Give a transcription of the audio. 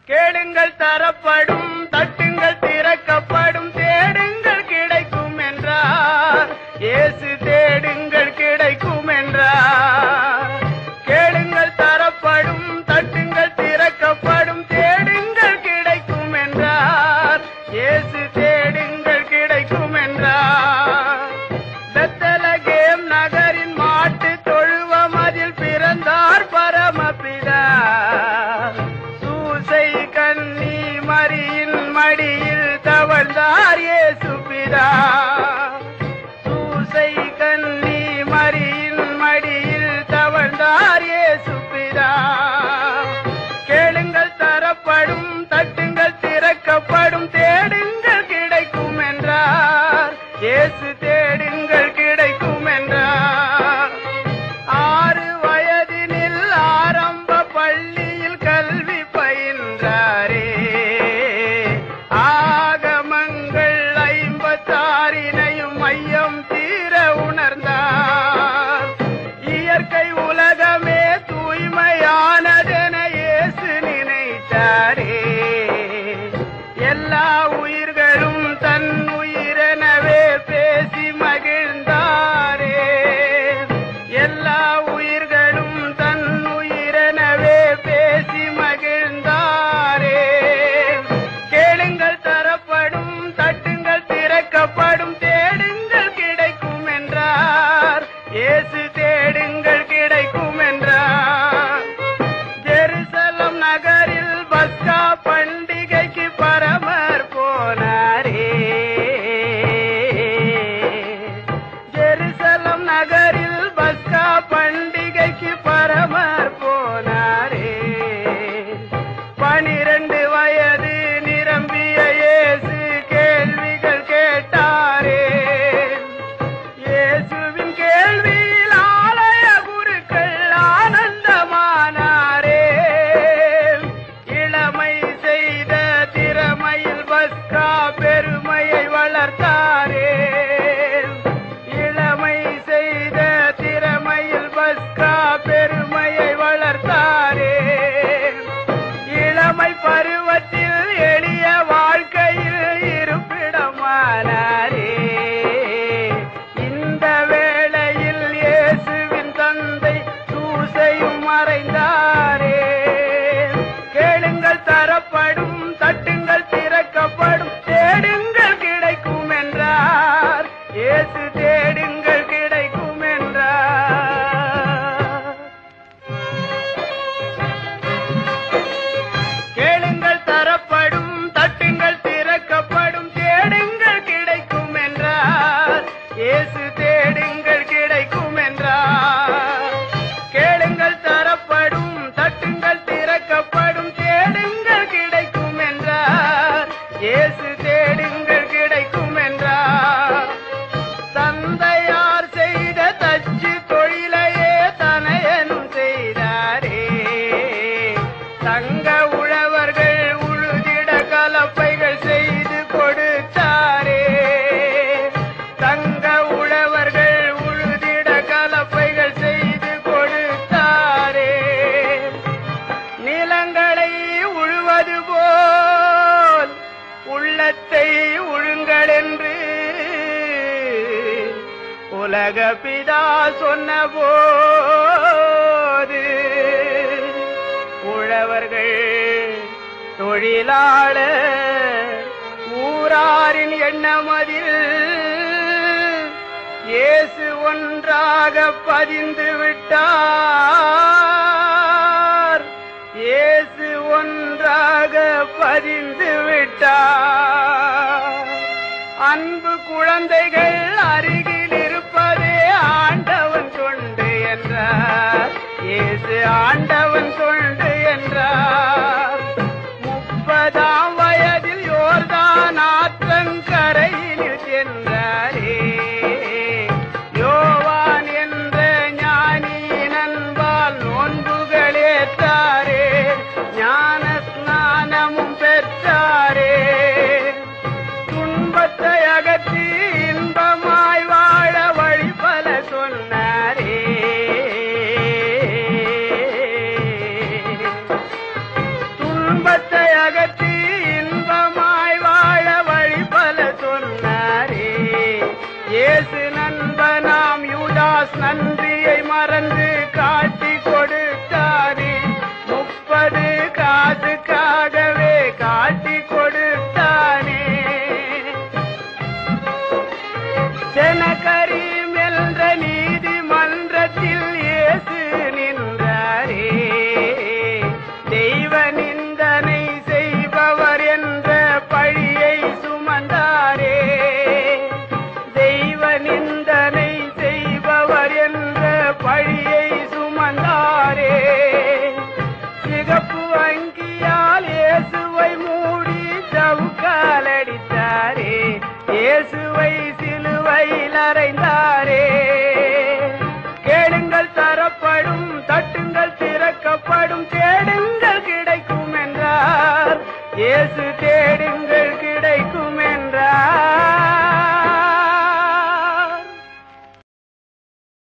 கேளுங்கள் தரப்படும், தட்டுங்கள் திறக்கப்படும், தேடுங்கள் கிடைக்கும் என்றார். இயேசு தேடுங்கள் கிடைக்கும் என்றார். கேளுங்கள் தரப்படும், தட்டுங்கள் திறக்கப்படும், தேடுங்கள் கிடைக்கும் என்றார். இயேசு தேடுங்கள் கிடைக்கும் என்றார். பெத்லகேம் நகரின் மாட்டு தொழுவம் அதில் பிறந்தார் பரமபிதா. சூசை கன்னி மரியின் மடியில் தவழ்ந்தார் இயேசு பிதா. சூசை கன்னி மரியின் மடியில் தவழ்ந்தார் இயேசு பிதா. கேளுங்கள் தரப்படும், தட்டுங்கள் திறக்கப்படும், தேடுங்கள் கிடைக்கும் என்றார். இயேசு தேடுங்கள் கிடைக்கும் என்றார். 6 வயதினில் ஆரம்ப பள்ளியில் கல்வி பயின்றாரே. ஆகமங்கள் 56 மையம் தீர உணர்ந்தார். இயற்கை உலகமே தூய்மையானதென இயேசு நினைத்தாரே. எல்லா உயிர்களும் தன் உயிரெனவே பேசி மகிழ்ந்தாரே. எல்லா உயிர்களும் தன் உயிரெனவே பேசி மகிழ்ந்தாரே. கேளுங்கள் தரப்படும், தட்டுங்கள் திறக்கப்படும், தேடுங்கள் கிடைக்கும் என்றார். இயேசு தேடுங்கள் கிடைக்கும் என்றார். ஜெருசலம் நகரில் பஸ்கா பண்டிகைக்கு பரமர் போனாரே. ஜெருசலம் நகரில் பஸ்கா பண்டிகைக்கு பரமர் போனாரே. 12 வயது நிரம்பிய இயேசு கேள்விகள் கேட்டாரே. இயேசுவின் கேள்வியில் ஆலய குருக்கள் ஆனந்தமானாரே. இளமை செய்த திறமையில் பஸ்கா பெருமையை வளர்த்தாரே. இளமை செய்த திறமையில் பஸ்கா பெருமையை வளர்த்தாரே. இளமை பருவத்தில் எளிய வாழ்க்கையில் இருப்பிடமானாரே. இந்த வேளையில் இயேசுவின் தந்தை சூசையும் மறைந்தாரே. கேளுங்கள் தரப்படும், தட்டுங்கள் திறக்கப்படும், தேடுங்கள் கிடைக்கும் என்றார். இயேசு தேடுங்கள் கிடைக்கும் என்றார். கேளுங்கள் தரப்படும், தட்டுங்கள் திறக்கப்படும், தேடுங்கள் கிடைக்கும் என்றார். இயேசு தேடுங்கள் கிடைக்கும் என்றார். கேளுங்கள் தரப்படும், தட்டுங்கள் திறக்கப்படும், தேடுங்கள் கிடைக்கும் என்றார். இயேசு தேடுங்கள் கிடைக்கும் என்றார். தந்தையார் செய்த தச்சு தொழிலையே தனையனும் செய்தாரே. தங்க உழவர்கள் உழுதிட கலப்பைகள் செய்து கொடுத்தாரே. தங்க உழவர்கள் உழுதிட கலப்பைகள் செய்து கொடுத்தாரே. நிலங்களை உழுவது போல் உள்ளத்தை உழுங்கள் என்று உலக பிதா சொன்னபோது உழவர்கள், தொழிலாளர், ஊராரின் எண்ணமதில் இயேசு ஒன்றாக பதிந்து விட்டார். இயேசு ஒன்றாக பதிந்து விட்டார். அன்பு குழந்தைகள் அருகில் இருப்பதே ஆண்டவன் தொண்டு என்றார். இயேசு ஆண்டவன் தொண்டு என்றார். 30ஆம் வயதில் யோர்தான் ஆற்றங்கரையில் சென்றாரே. யோவான் என்ற ஞானியின் அன்பால் நோன்புகளேற்றாரே. ஞான ஸ்நானமும் பெற்றாரே. துன்பத்தை அகற்றி இன்பமா இயேசு தேடின்